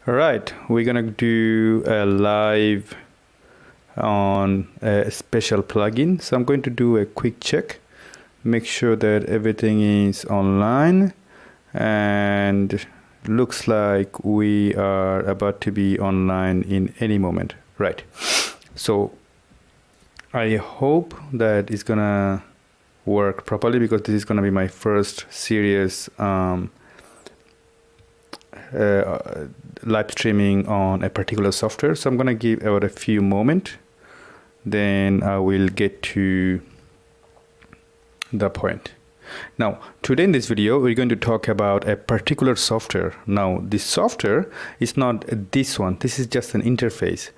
Alright, we're gonna do a live on a special plugin. So I'm going to do a quick check, make sure that everything is online, and looks like we are about to be online in any moment. Right. So I hope that it's gonna work properly, because this is gonna be my first serious live streaming on a particular software. So I'm going to give about a few moments, then I will get to the point. Now, today in this video, we're going to talk about a particular software. Now, this software is not this one. This is just an interface.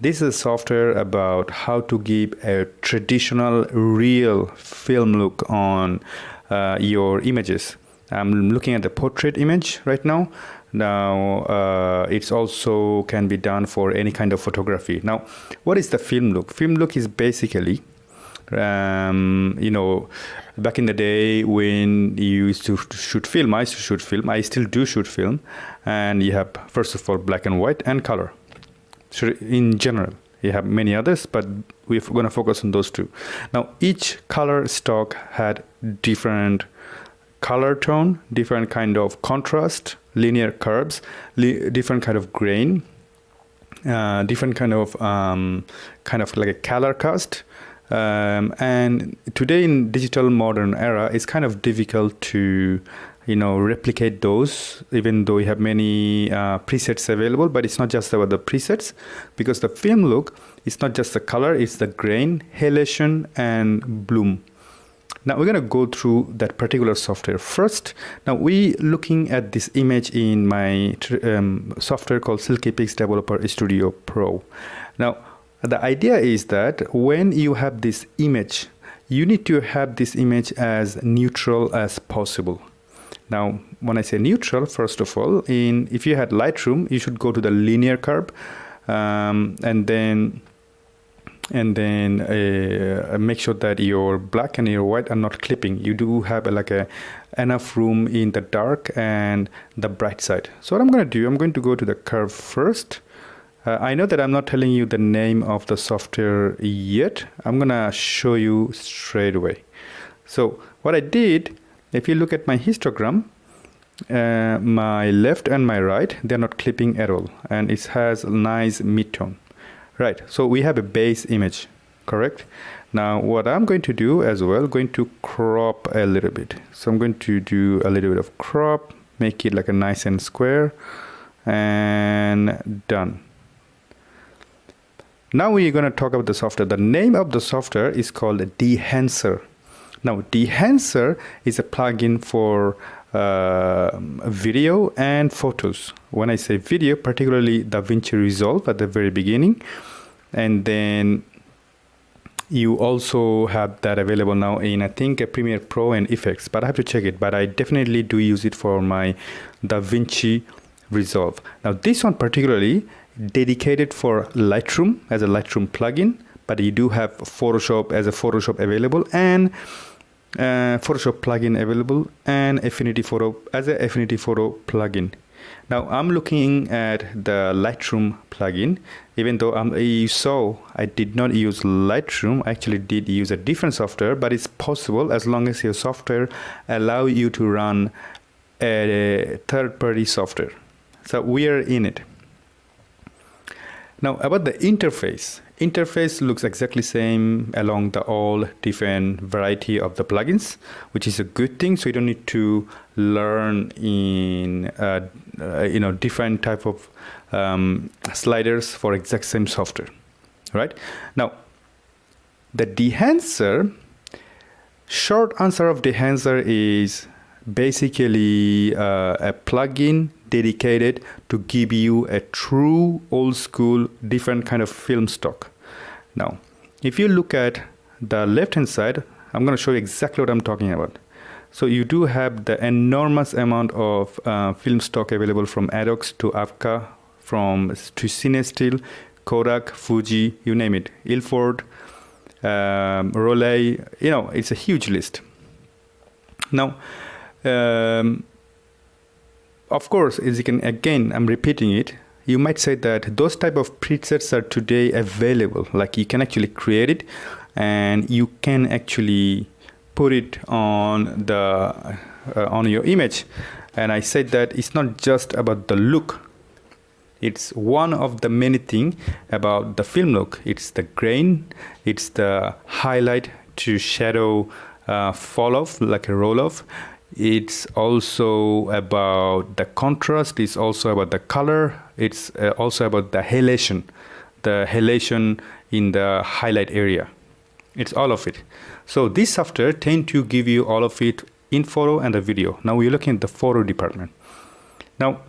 This is a software about how to give a traditional, real film look on your images. I'm looking at the portrait image right now. Now, it's also can be done for any kind of photography. Now, what is the film look? Film look is basically, you know, back in the day when you used to shoot film, I used to shoot film, I still do shoot film, and you have, first of all, black and white and color. So in general, you have many others, but we're going to focus on those two. Now, each color stock had different color tone, different kind of contrast, linear curves, different kind of grain, different kind of like a color cast. And today in digital modern era, it's kind of difficult to, you know, replicate those, even though we have many presets available. But it's not just about the presets, because the film look is not just the color, it's the grain, halation, and bloom. Now we're going to go through that particular software first. Now we looking at this image in my software called SilkyPix Developer Studio Pro. Now the idea is that when you have this image, you need to have this image as neutral as possible. Now when I say neutral, first of all, if you had Lightroom, you should go to the linear curve, and then make sure that your black and your white are not clipping. You do have enough room in the dark and the bright side. So what I'm going to do, I'm going to go to the curve first. I know that I'm not telling you the name of the software yet. I'm going to show you straight away. So what I did, if you look at my histogram, my left and my right, they're not clipping at all, and it has a nice mid-tone. Right, so we have a base image, correct? Now what I'm going to do as well, going to crop a little bit. So I'm going to do a little bit of crop, make it like a nice and square, and done. Now we're going to talk about the software. The name of the software is called Dehancer. Now Dehancer is a plugin for video and photos. When I say video, particularly Davinci Resolve at the very beginning, and then you also have that available now in, I think, a Premiere Pro and Effects, but I have to check it. But I definitely do use it for my Davinci Resolve. Now this one particularly dedicated for Lightroom as a Lightroom plugin, but you do have Photoshop as a Photoshop available, and Photoshop plugin available, and Affinity Photo as a Affinity Photo plugin. Now I'm looking at the Lightroom plugin. Even though you saw I did not use Lightroom, I actually did use a different software, but it's possible as long as your software allow you to run a third-party software. So we are in it. Now about the interface. Interface looks exactly same along the all different variety of the plugins, which is a good thing. So you don't need to learn in you know, different type of sliders for exact same software, right? Now the Dehancer, short answer of Dehancer is basically a plugin dedicated to give you a true old school different kind of film stock. Now if you look at the left hand side, I'm going to show you exactly what I'm talking about. So you do have the enormous amount of film stock available from Adox to Avca, to Cinestill, Kodak, Fuji, you name it, Ilford, Rolei, you know, it's a huge list. Now of course, as you can, again, I'm repeating it, you might say that those type of presets are today available. Like you can actually create it and you can actually put it on the on your image. And I said that it's not just about the look. It's one of the many things about the film look. It's the grain, it's the highlight to shadow fall off, like a roll off. It's also about the contrast. It's also about the color. It's also about the halation in the highlight area. It's all of it. So this software tend to give you all of it in photo and the video. Now we're looking at the photo department. Now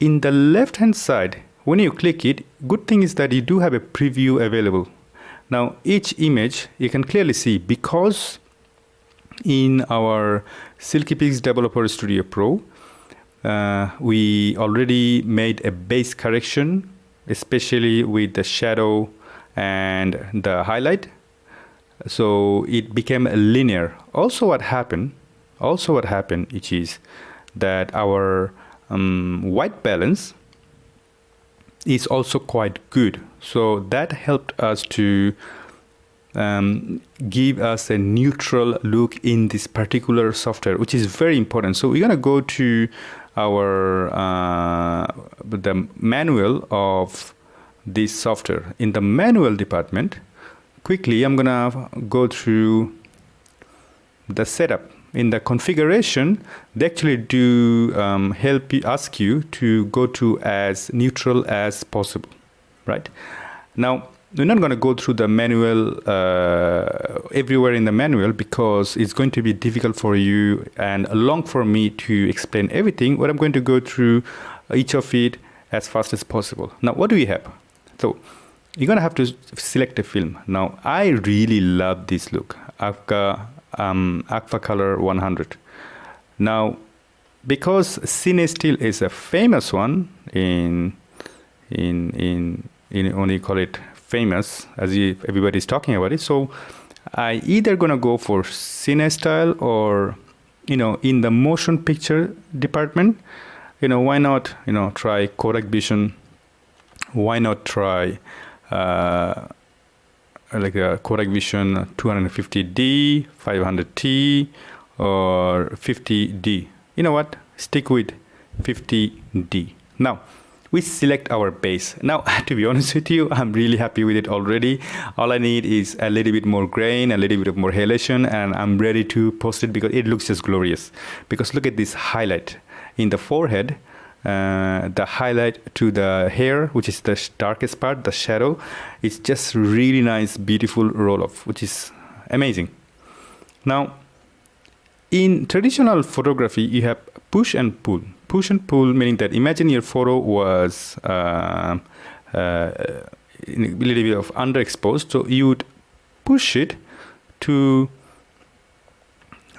in the left hand side, when you click it, good thing is that you do have a preview available. Now each image you can clearly see, because in our SilkyPix Developer Studio Pro, we already made a base correction, especially with the shadow and the highlight. So it became linear. Also what happened, which is that our white balance is also quite good. So that helped us to give us a neutral look in this particular software, which is very important. So we're gonna go to our the manual of this software. In the manual department, quickly I'm gonna go through the setup. In the configuration, they actually do ask you to go to as neutral as possible, right? Now, we're not going to go through the manual everywhere in the manual, because it's going to be difficult for you and long for me to explain everything. But I'm going to go through each of it as fast as possible. Now, what do we have? So you're going to have to select a film. Now, I really love this look. I've got Agfa Color 100. Now, because CineStill is a famous one in when you call it famous, as if everybody's talking about it. So I either gonna go for CineStill or, in the motion picture department, why not, try Kodak Vision? Why not try like a Kodak Vision 250D, 500T, or 50D? You know what? Stick with 50D. Now, we select our base. Now, to be honest with you, I'm really happy with it already. All I need is a little bit more grain, a little bit of more halation, and I'm ready to post it because it looks just glorious. Because look at this highlight in the forehead, the highlight to the hair, which is the darkest part, the shadow. It's just really nice, beautiful roll-off, which is amazing. Now, in traditional photography, you have push and pull. Push and pull meaning that imagine your photo was a little bit of underexposed, so you would push it to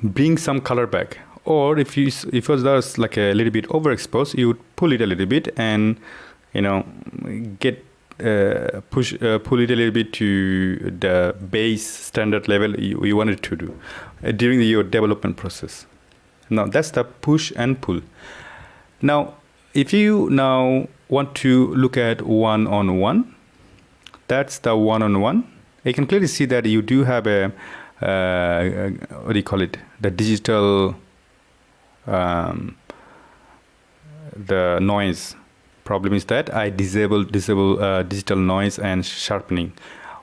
bring some color back. Or if it was like a little bit overexposed, you would pull it a little bit and get pull it a little bit to the base standard level you wanted to do during your development process. Now that's the push and pull. Now, if you now want to look at one-on-one, that's the one-on-one. You can clearly see that you do have a what do you call it? The digital, the noise. Problem is that I disable digital noise and sharpening,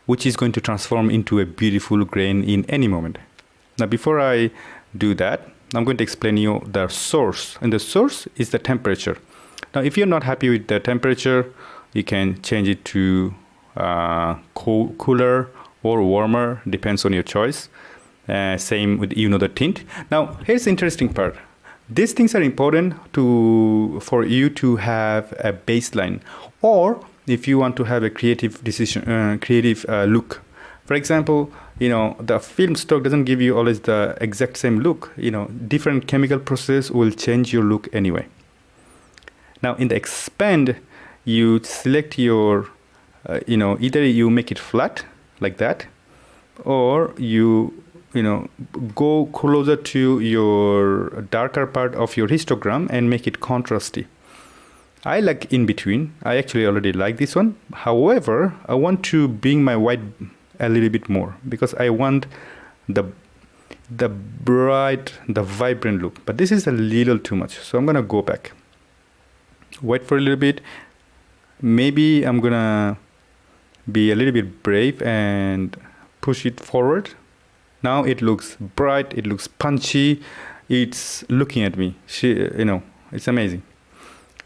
which is going to transform into a beautiful grain in any moment. Now, before I do that, I'm going to explain you the source, and the source is the temperature. Now, if you're not happy with the temperature, you can change it to cooler or warmer, depends on your choice. Same with the tint. Now, here's the interesting part. These things are important for you to have a baseline, or if you want to have a creative look. For example, the film stock doesn't give you always the exact same look. Different chemical process will change your look anyway. Now, in the expand, you select your, either you make it flat like that, or you go closer to your darker part of your histogram and make it contrasty. I like in between. I actually already like this one. However, I want to bring my white a little bit more because I want the bright, the vibrant look. But this is a little too much. So I'm gonna go back. Wait for a little bit. Maybe I'm gonna be a little bit brave and push it forward. Now it looks bright, it looks punchy, it's looking at me. It's amazing.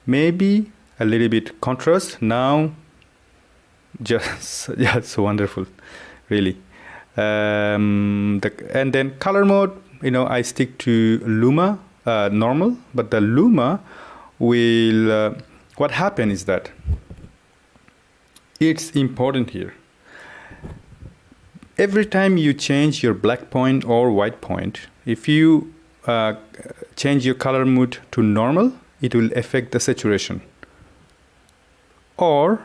Maybe a little bit contrast. Now just it's wonderful, really. And then color mode, I stick to Luma normal, but the Luma will what happens is that it's important here. Every time you change your black point or white point, if you change your color mode to normal, it will affect the saturation. Or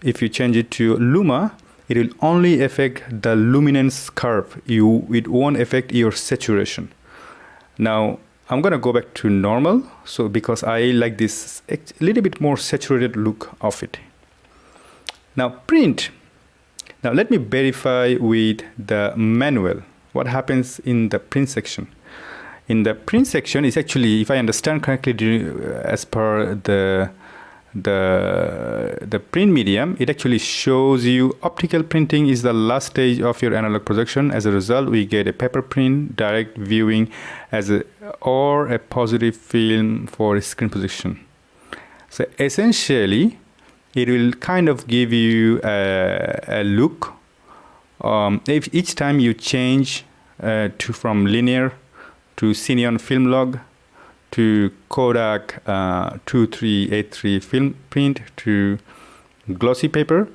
if you change it to Luma, it will only affect the luminance curve. It won't affect your saturation. Now I'm gonna go back to normal, so because I like this a little bit more saturated look of it. Now print. Now let me verify with the manual what happens in the print section. In the print section is actually, if I understand correctly, as per the print medium, it actually shows you optical printing is the last stage of your analog projection. As a result, we get a paper print, direct viewing or a positive film for screen projection. So essentially, it will kind of give you a look. If each time you change from linear to Cineon film log to Kodak 2383 film print to glossy paper,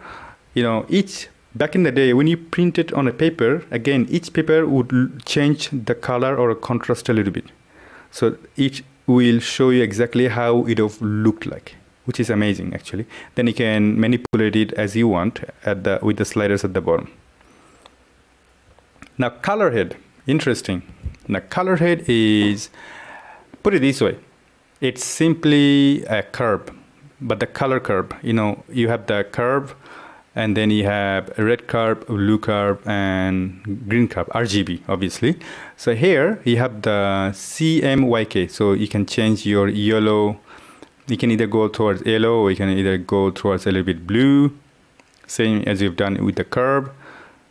back in the day when you print it on a paper, again each paper would change the color or contrast a little bit, so it will show you exactly how it have looked like, which is amazing actually. Then you can manipulate it as you want with the sliders at the bottom. Now color head, interesting. Now color head is, put it this way, it's simply a curve, but the color curve. You have the curve, and then you have a red curve, blue curve, and green curve, RGB, obviously. So here you have the CMYK, so you can change your yellow. You can either go towards yellow, or you can either go towards a little bit blue, same as you've done with the curve.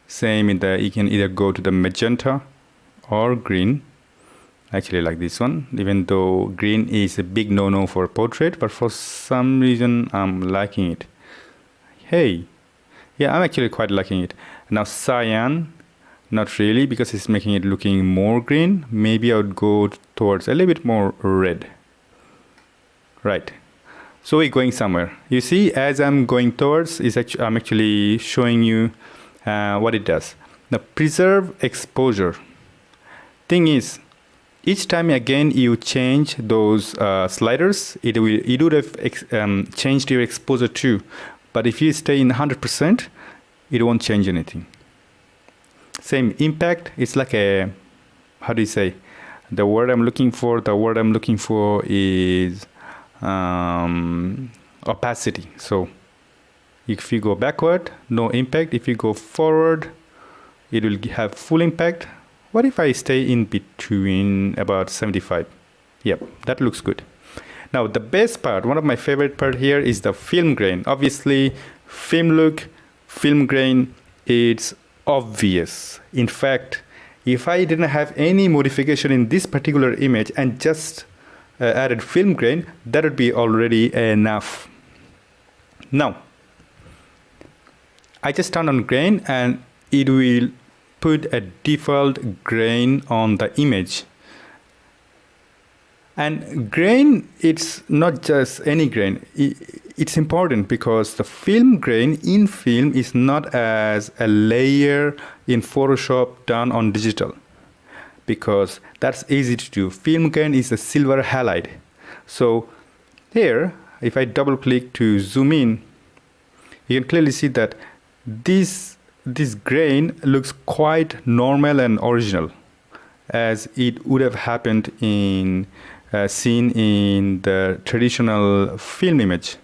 Same you can either go to the magenta or green. Actually like this one, even though green is a big no-no for portrait, but for some reason I'm liking it. Hey, yeah, I'm actually quite liking it. Now cyan, not really, because it's making it looking more green. Maybe I would go towards a little bit more red. Right, so we're going somewhere. You see, as I'm going towards, I'm actually showing you what it does. Now preserve exposure. Thing is, each time again you change those sliders, it would have changed your exposure too. But if you stay in 100%, it won't change anything. Same impact. It's like a, how do you say? The word I'm looking for is opacity. So if you go backward, no impact. If you go forward, it will have full impact. What if I stay in between about 75? Yep, that looks good. Now the best part, one of my favorite part here is the film grain. Obviously, film look, film grain, it's obvious. In fact, if I didn't have any modification in this particular image and just added film grain, that would be already enough. Now, I just turn on grain and it will put a default grain on the image. And grain, it's not just any grain. It's important because the film grain in film is not as a layer in Photoshop done on digital, because that's easy to do. Film grain is a silver halide. So here, if I double click to zoom in, you can clearly see that this grain looks quite normal and original, as it would have happened in seen in the traditional film image,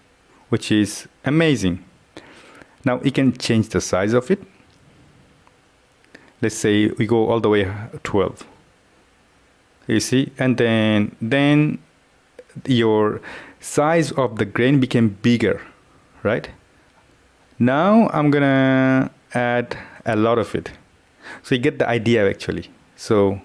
which is amazing. Now you can change the size of it. Let's say we go all the way 12. You see, and then your size of the grain became bigger, right? Now I'm gonna add a lot of it. So you get the idea actually. So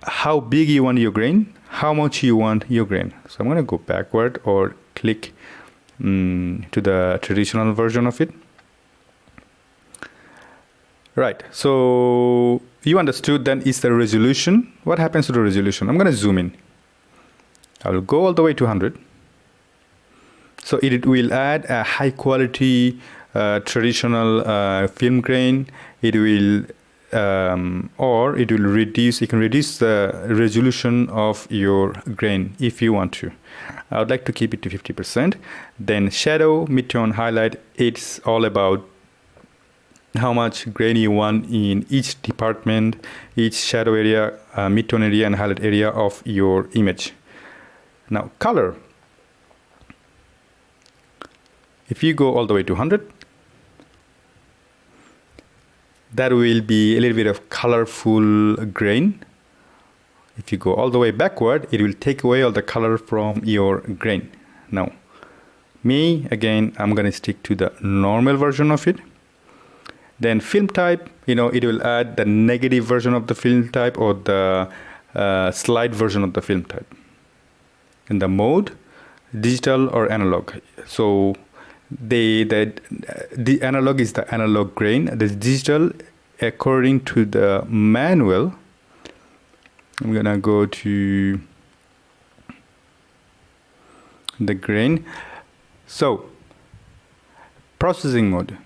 how big you want your grain, how much you want your grain. So I'm gonna go backward or click to the traditional version of it. Right, so you understood then is the resolution. What happens to the resolution? I'm gonna zoom in. I will go all the way to 100. So it will add a high quality traditional film grain. It will or it will reduce, you can reduce the resolution of your grain if you want to. I would like to keep it to 50%. Then shadow, midtone, highlight, it's all about how much grain you want in each department, each shadow area, midtone area and highlight area of your image. Now color. If you go all the way to 100, that will be a little bit of colorful grain. If you go all the way backward, it will take away all the color from your grain. Now, me, again, I'm going to stick to the normal version of it. Then film type, it will add the negative version of the film type or the slide version of the film type. And the mode, digital or analog. So the analog is the analog grain. The digital, according to the manual, I'm gonna go to the grain. So processing mode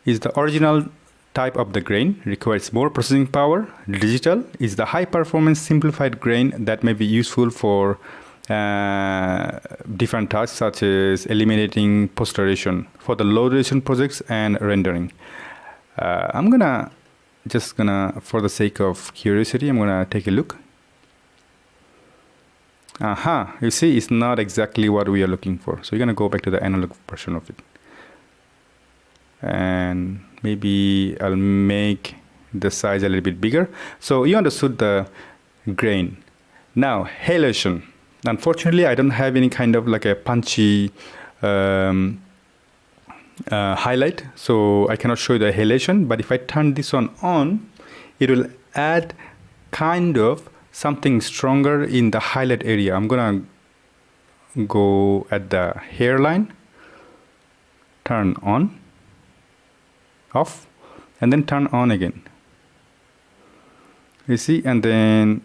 is the original type of the grain, requires more processing power. Digital is the high performance simplified grain that may be useful for different tasks such as eliminating post-duration for the low duration projects and rendering. I'm gonna for the sake of curiosity, I'm gonna take a look. You see, it's not exactly what we are looking for. So you're gonna go back to the analog version of it. And maybe I'll make the size a little bit bigger. So you understood the grain. Now, halation. Unfortunately, I don't have any kind of like a punchy highlight, so I cannot show you the halation. But if I turn this on, it will add kind of something stronger in the highlight area. I'm gonna go at the hairline, turn on, off, and then turn on again. You see, and then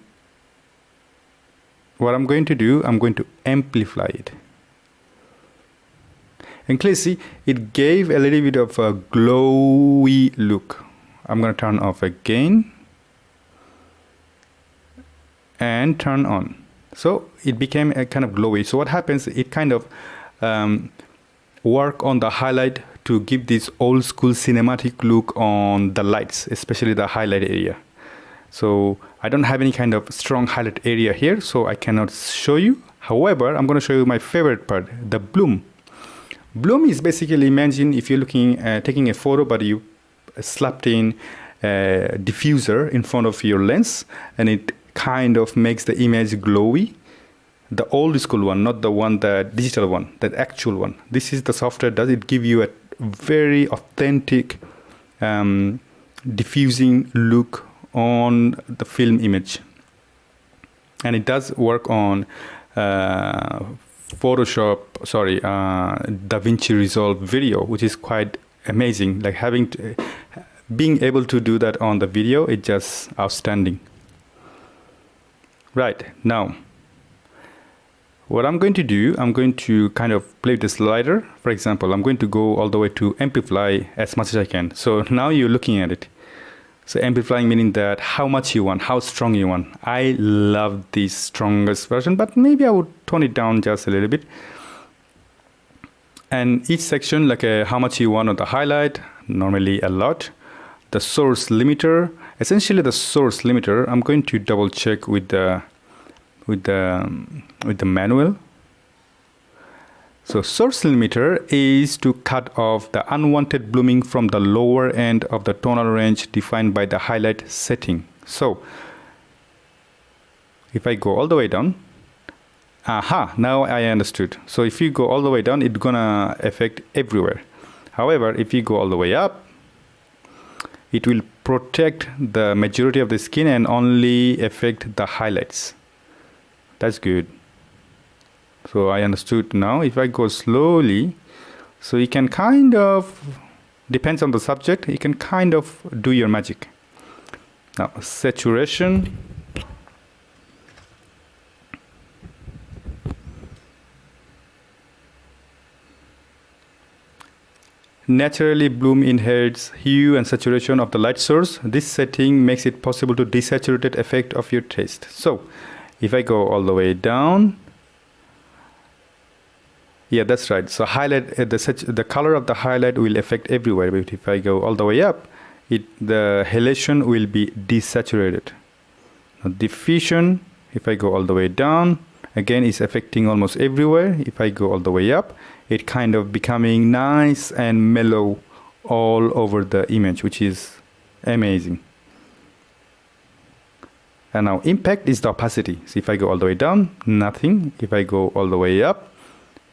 what I'm going to do, I'm going to amplify it. And clearly see, it gave a little bit of a glowy look. I'm going to turn off again and turn on. So it became a kind of glowy. So what happens, it kind of work on the highlight to give this old school cinematic look on the lights, especially the highlight area. So I don't have any kind of strong highlight area here, so I cannot show you. However, I'm going to show you my favorite part, the bloom. Bloom is basically, imagine if you're looking taking a photo, but you slapped in a diffuser in front of your lens, and it kind of makes the image glowy. The old school one, not the one, the digital one, the actual one. This is the software does it give you a very authentic diffusing look on the film image, and it does work on Davinci Resolve video, which is quite amazing. Like being able to do that on the video, it's just outstanding. Right, now what I'm going to do, I'm going to kind of play the slider. For example, I'm going to go all the way to amplify as much as I can. So now you're looking at it. So amplifying meaning that how much you want, how strong you want. I love the strongest version, but maybe I would tone it down just a little bit. And each section, like how much you want on the highlight, normally a lot. The source limiter, essentially the source limiter, I'm going to double check with the manual. So source limiter is to cut off the unwanted blooming from the lower end of the tonal range defined by the highlight setting. So if I go all the way down, now I understood. So if you go all the way down, it's gonna affect everywhere. However, if you go all the way up, it will protect the majority of the skin and only affect the highlights. That's good. So I understood now. If I go slowly, so you can kind of, depends on the subject, you can kind of do your magic. Now, saturation. Naturally bloom inherits hue and saturation of the light source. This setting makes it possible to desaturate effect of your taste. So if I go all the way down, yeah, that's right. So highlight, the color of the highlight will affect everywhere. But if I go all the way up, the halation will be desaturated. Now, diffusion, if I go all the way down, again, is affecting almost everywhere. If I go all the way up, it kind of becoming nice and mellow all over the image, which is amazing. And now impact is the opacity. So if I go all the way down, nothing. If I go all the way up,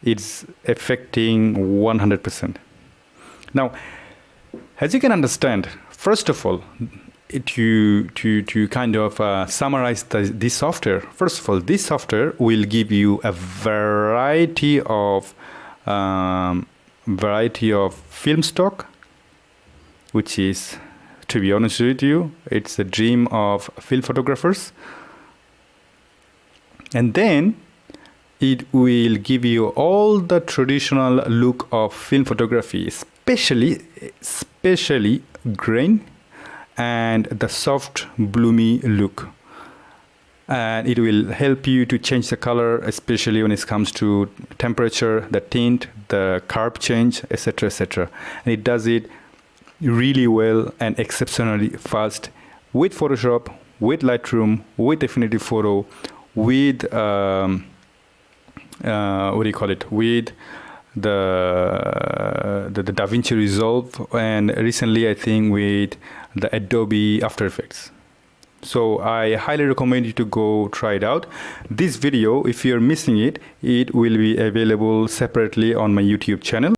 it's affecting 100%. Now, as you can understand, first of all, to kind of summarize this software, first of all, this software will give you a variety of film stock, which is, to be honest with you, it's a dream of film photographers. And then it will give you all the traditional look of film photography, especially grain and the soft bloomy look. And it will help you to change the color, especially when it comes to temperature, the tint, the curve change, etc., etc. And it does it really well and exceptionally fast with Photoshop, with Lightroom, with Affinity Photo, with with the Davinci Resolve, and recently I think with the Adobe After Effects. So I highly recommend you to go try it out. This video, if you're missing it, it will be available separately on my YouTube channel.